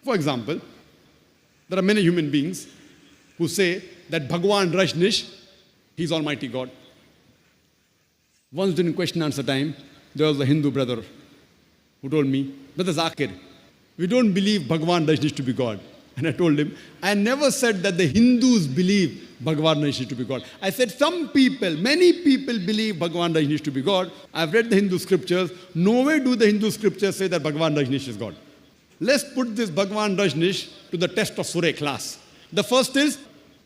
For example, there are many human beings who say that Bhagwan Rajneesh, he's Almighty God. Once during question answer time, there was a Hindu brother who told me, Brother Zakir, we don't believe Bhagwan Rajneesh to be God. And I told him, I never said that the Hindus believe Bhagwan Rajneesh to be God. I said some people, many people believe Bhagwan Rajneesh to be God. I've read the Hindu scriptures. Nowhere do the Hindu scriptures say that Bhagwan Rajneesh is God. Let's put this Bhagwan Rajneesh to the test of Surah class. The first is,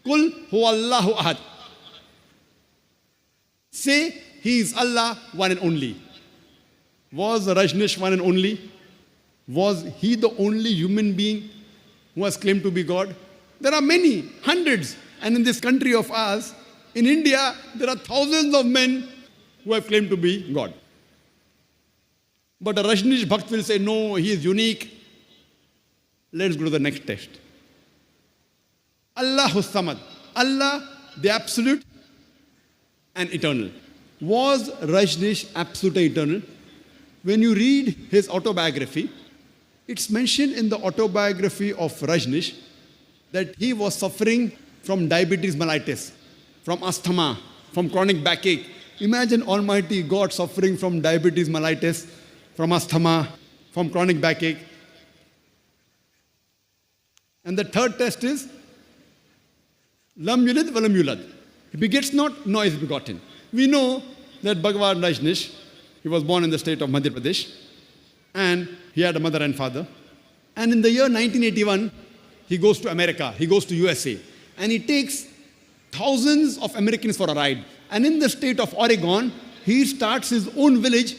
Kul huwallahu ahad. Say, he is Allah, one and only. Was Rajneesh one and only? Was he the only human being who has claimed to be God? There are many, hundreds. And in this country of ours, in India, there are thousands of men who have claimed to be God. But a Rajneesh Bhakt will say, no, he is unique. Let's go to the next test. Allahus Samad. Allah, the absolute and eternal. Was Rajneesh absolute and eternal? When you read his autobiography, it's mentioned in the autobiography of Rajneesh that he was suffering from diabetes mellitus, from asthma, from chronic backache. Imagine Almighty God suffering from diabetes mellitus, from asthma, from chronic backache. And the third test is, Lam yulid valam yulad. He begets not, nor is begotten. We know that Bhagwan Rajneesh, he was born in the state of Madhya Pradesh, and he had a mother and father. And in the year 1981, he goes to America, he goes to USA, and he takes thousands of Americans for a ride. And in the state of Oregon, he starts his own village,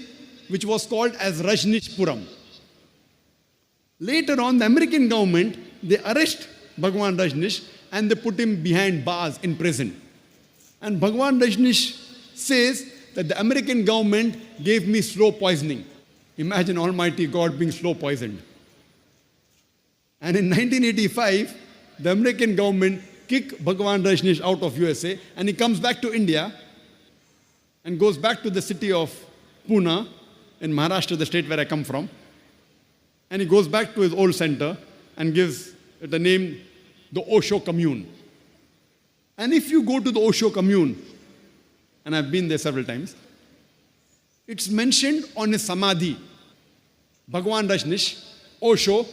which was called as Rajneeshpuram. Later on, the American government, they arrest Bhagwan Rajneesh and they put him behind bars in prison. And Bhagwan Rajneesh says that the American government gave me slow poisoning. Imagine Almighty God being slow poisoned. And in 1985, the American government kicked Bhagwan Rajneesh out of USA, and he comes back to India and goes back to the city of Pune in Maharashtra, the state where I come from. And he goes back to his old center and gives it the name the Osho Commune. And if you go to the Osho Commune, and I've been there several times, it's mentioned on his samadhi, Bhagwan Rajneesh, Osho,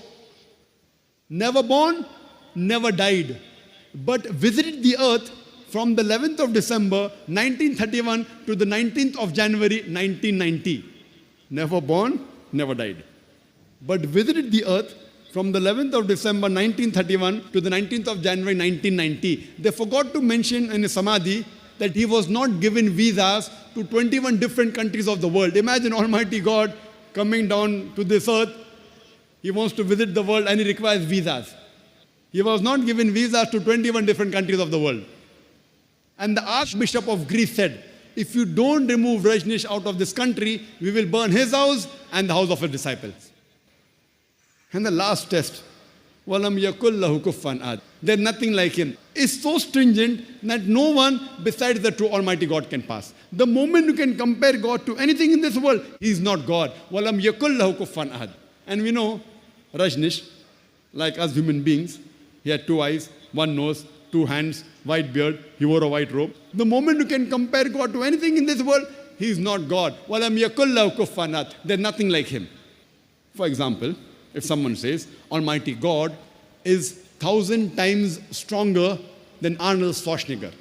never born, never died, but visited the earth from the 11th of December 1931 to the 19th of January 1990. Never born, never died, but visited the earth from the 11th of December 1931 to the 19th of January 1990. They forgot to mention in his samadhi that he was not given visas to 21 different countries of the world. Imagine Almighty God coming down to this earth. He wants to visit the world and he requires visas. He was not given visas to 21 different countries of the world. And the Archbishop of Greece said, if you don't remove Rajneesh out of this country, we will burn his house and the house of his disciples. And the last test, Walam yakul lahu kuffan ahad. There's nothing like him. It's so stringent that no one besides the true Almighty God can pass. The moment you can compare God to anything in this world, he is not God. Walam yakul lahu kuffan ahad. And we know Rajneesh, like us human beings, he had 2 eyes, 1 nose, 2 hands, white beard, he wore a white robe. The moment you can compare God to anything in this world, he is not God. Walam yakul lahu kuffan ahad. There's nothing like him. For example, if someone says, Almighty God is 1,000 times stronger than Arnold Schwarzenegger.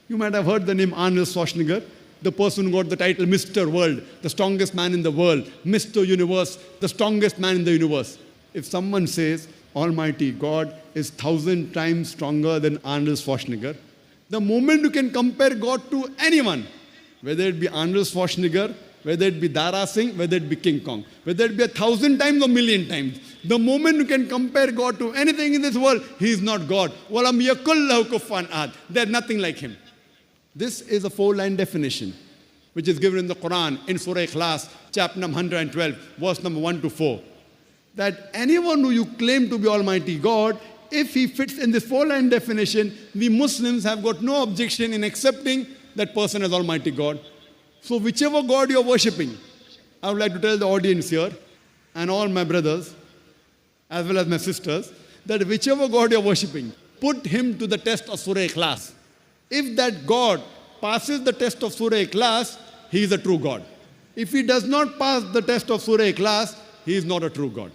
You might have heard the name Arnold Schwarzenegger, the person who got the title Mr. World, the strongest man in the world, Mr. Universe, the strongest man in the universe. If someone says, Almighty God is 1,000 times stronger than Arnold Schwarzenegger, the moment you can compare God to anyone, whether it be Arnold Schwarzenegger, whether it be Dara Singh, whether it be King Kong, whether it be 1,000 times or 1,000,000 times, the moment you can compare God to anything in this world, he is not God. Walam yakul lahu kuffan ahad. There's nothing like him. This is a 4-line definition, which is given in the Quran, in Surah Ikhlas, chapter number 112, verse number 1 to 4. That anyone who you claim to be Almighty God, if he fits in this 4-line definition, we Muslims have got no objection in accepting that person as Almighty God. So whichever God you're worshipping, I would like to tell the audience here and all my brothers, as well as my sisters, that whichever God you're worshipping, put him to the test of Surah Ikhlas. If that God passes the test of Surah Ikhlas, he is a true God. If he does not pass the test of Surah Ikhlas, he is not a true God.